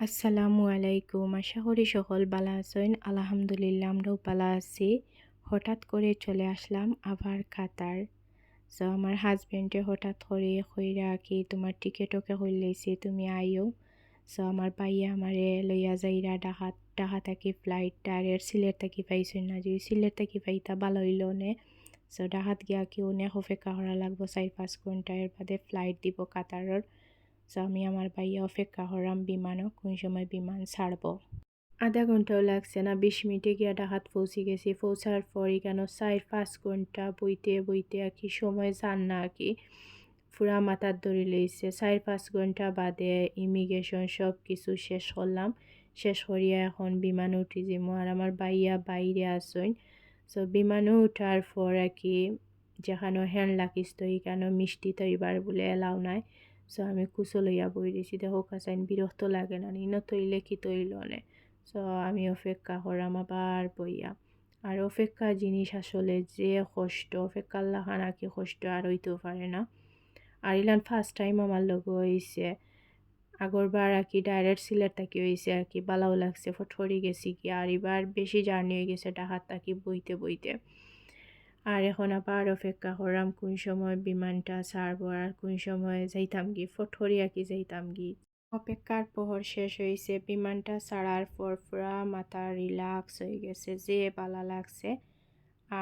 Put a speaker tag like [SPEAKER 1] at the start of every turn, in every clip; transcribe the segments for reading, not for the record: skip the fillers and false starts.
[SPEAKER 1] আসসালামু আলাইকুম। আশা করি সকল ভালো আছেন। আলহামদুলিল্লাহ আমরাও ভালো আছি। হঠাৎ করে চলে আসলাম আবার কাতার। আমার হাজবেন্ডে হঠাৎ করে কইরা কি তোমার টিকেটকে হইলেছি তুমি আইও। আমার ভাইয়া আমারে লইয়া যাইরা ঢাকা থাকি ফ্লাইট ডাইরেক্ট সিলেট থাকি পাইছেন না, যদি সিলেট থাকি পাইতা ভালো হইল নে। ঢাকাত গিয়া কি অনেক অপেক্ষা করা লাগবো 4-5 ঘন্টা, এর বাদে ফ্লাইট দিব কাতারের। আমি আমার ভাইয়া অপেক্ষা করাম বিমানও কোন সময় বিমান ছাড়বো। আধা ঘন্টাও লাগছে না, 20 মিনিটে গিয়া ঢাকাত পৌঁছে গেছি। পৌঁছার পর কেন 4-5 ঘন্টা বইতে বইতে আর কি সময় যান না আর কি পুরা মাথার ধরে লইছে। 4-5 ঘন্টা বাদে ইমিগ্রেশন সব কিছু শেষ করলাম। শেষ করিয়া এখন বিমানে উঠি যাবো, আর আমার ভাইয়া বাইরে আসইন। বিমানে উঠার পর আর কি যেখানে হ্যান্ড লাকিস তো এখানে মিষ্টি তো এবার বলে এলাও নাই। আমি কুচো লইয়া বই দিয়েছি, দেখো কাছাইন বিরক্ত লাগে না নিন তৈলে কি তৈল নে। আমি অপেক্ষা করাম আবার বইয়া। আর অপেক্ষা জিনিস আসলে যে কষ্ট, অপেক্ষার লাখা নাকি কষ্ট আর হইতেও পারে না। আর ইলান ফার্স্ট টাইম আমার লগ হয়েছে। আগরবার আর কি ডাইরেক্ট সিলেট থাকি হয়েছে আর কি বালাও লাগছে, ফটফরি গেছি কি। আর এবার বেশি জার্নি হয়ে গেছে ঢাকার থাকি বইতে বইতে। আর এখন আবার অপেক্ষা করাম কোন সময় বিমানটা ছাড়বো আর কোন সময় যাইতাম গি ফটফরি আর কি যাইতাম গি। অপেক্ষার প্রহর শেষ হয়েছে, বিমানটা ছাড়ার পর পুরা মাথা রিল্যাক্স হয়ে গেছে, যে ভালো লাগছে।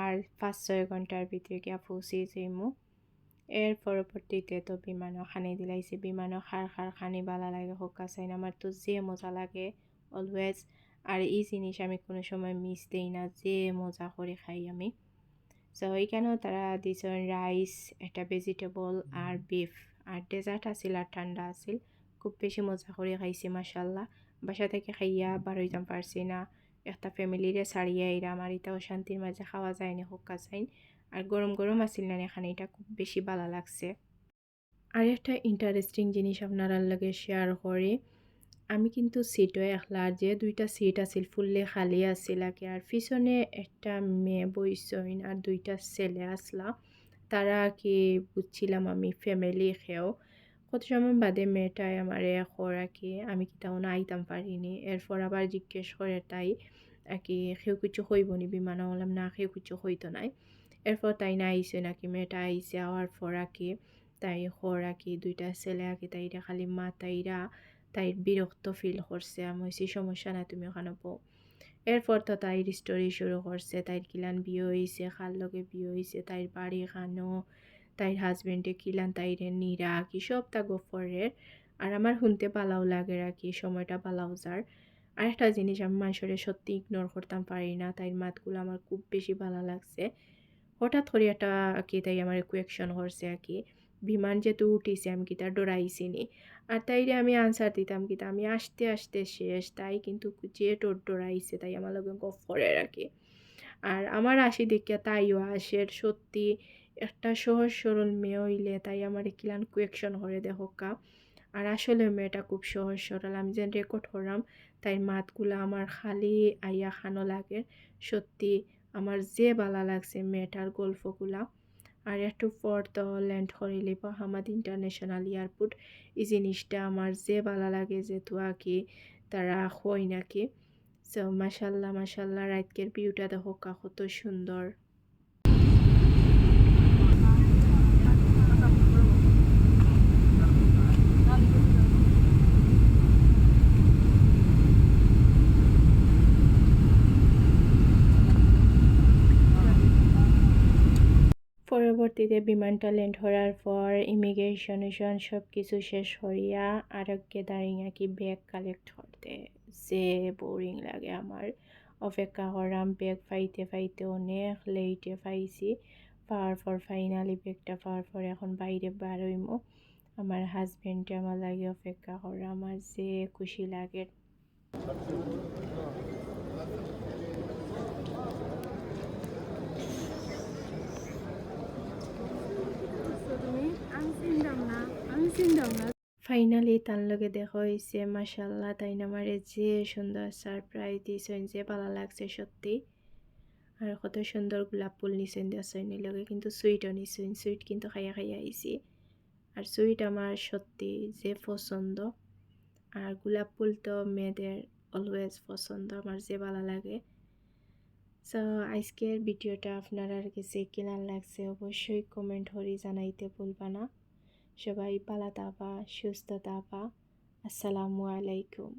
[SPEAKER 1] আর 5-6 ঘন্টার ভিতরে গিয়া পৌঁছে যাইমু। এর পরবর্তীতে তো বিমানও খানি দিলাইছে, বিমানও খার খার খানি ভালো লাগে হোকা চাইন, আমার তো যে মজা লাগে অলওয়েজ। আর এই জিনিস আমি কোনো সময় মিস দেই না, যে মজা করে খাই আমি। এইখানেও তারা দিয়েছেন রাইস, একটা ভেজিটেবল আর বিফ, আর ডেজার্ট আছিল আর ঠান্ডা আছিল। খুব বেশি মজা করে খাইছি মাশাল্লাহ। বাসা থেকে খাইয়া বারোইতাম পারছি না, একটা ফ্যামিলিরে ছাড়িয়া এরা আমার এটাও শান্তির মাঝে খাওয়া যায়নি হোক্কা চাইন। আর গরম গরম আছিল না এখানে, এটা খুব বেশি ভালো লাগছে। আর একটা ইন্টারেস্টিং জিনিস আপনার লগে শেয়ার করি। আমি কিন্তু সিটও একলা, যে 2টা সিট আছিল ফুললে খালি আছিল আগে। আর পিছনে একটা মেয়ে বইসইন আর 2টা ছেলে আসলা। তারা কি বুঝছিলাম আমি ফ্যামিলি খেও। কত সময় বাদে মেয়েটাই আমার খর আর কি আমি কি তেমন আইতাম পারিনি। এরপর আবার জিজ্ঞেস করে তাই আর কি কেউ কিছু হইব নি বিমানে, বললাম না কেউ কিছু হইতো নাই। এরপর তাই না আইসে নাকি, মেয়েটা আইসে আওয়ার পর আর কি তাই খর আর কি 2টা ছেলে আর কি তাইরা খালি মা তাইরা তাই বিরক্ত ফিল করছে। আমি হয়েছি সমস্যা না তুমি ওখানে বউ। এরপর তো তাইর স্টোরি শুরু করছে, তাইর কিলান বিয়ে হয়েছে, খার লগে বিয়ে হয়েছে, তাইর বাড়ি খানো, তাইর হাজবেন্ডে কিলান তাইরে নিরা কি সব তা গফরের। আর আমার শুনতে পালাও লাগে আর কি, সময়টা পালাও যার। আর একটা জিনিস আমি মানুষের সত্যি ইগনোর করতাম পারি না, তাইর মাতগুলো আমার খুব বেশি ভালো লাগছে। হঠাৎ করে একটা কি তাই আমার কোয়েকশন করছে আর কি, বিমান যেহেতু উঠিছে আমি কি তার ডরাইছি নি। আর তাইরে আমি আনসার দিতাম কি আমি আসতে আসতে শেষ, তাই কিন্তু যে ডরাইছে তাই আমার লগে গফ করে রাখি। আর আমার আসি দেখিয়া তাইও আসের সত্যি একটা সহজ সরল মেয়ে হইলে তাই আমার কিলান কোয়েকশন করে দেখোকা। আর আসলে মেয়েটা খুব সহজ সরল, আমি যেন রেকর্ড করলাম তাই মাতগুলা আমার খালি আইয়া খানো লাগে। সত্যি আমার যে ভালো লাগছে মেয়েটার গল্পগুলা। আর একটু পর তো ল্যান্ড করিলে হামাদ ইন্টারন্যাশনাল এয়ারপোর্ট। এই জিনিসটা আমার যে ভালো লাগে যে তুয়া কি তারা হয় নাকি। মাশাল্লাহ মাশাল্লাহ, রাতকের ভিউটা দেখো কত সুন্দর। পরবর্তীতে বিমানটা ল্যান্ড করার পর ইমিগ্রেশন সব কিছু শেষ হইয়া আরেককে দাঁড়িয়ে কি ব্যাগ কালেক্ট করতে, যে বোরিং লাগে আমার। অপেক্ষা করাম ব্যাগ পাইতে পাইতে অনেক লেটে পাইছি। পাওয়ার পর ফাইনালি ব্যাগটা পাওয়ার পর এখন বাইরে বারোইমো। আমার হাজব্যান্ডে আমার লাগে অপেক্ষা করা, আমার যে খুশি লাগে। ফাইনালি তার লগে দেখা হয়েছে মাশাল্লাহ, তাই না আমারে যে সুন্দর সারপ্রাইজ দিয়েছেন, যে ভালো লাগছে সত্যি। আর কত সুন্দর গোলাপ ফুল নিছেন দিয়েছেন লগে, কিন্তু সুইটও নিছেন, সুইট কিন্তু খাইয়া খাইয়া আইছি। আর সুইট আমার সত্যি যে পছন্দ। আর গোলাপ ফুল তো মেয়েদের অলওয়েজ পছন্দ, আমার যে ভালো লাগে। সো আজকের ভিডিওটা আপনার কাছে কেনার লাগছে অবশ্যই কমেন্ট করে জানাইতে ভুলবা না। সবাই ভালো থাকবা, সুস্থ থাকবা। আসসালামু আলাইকুম।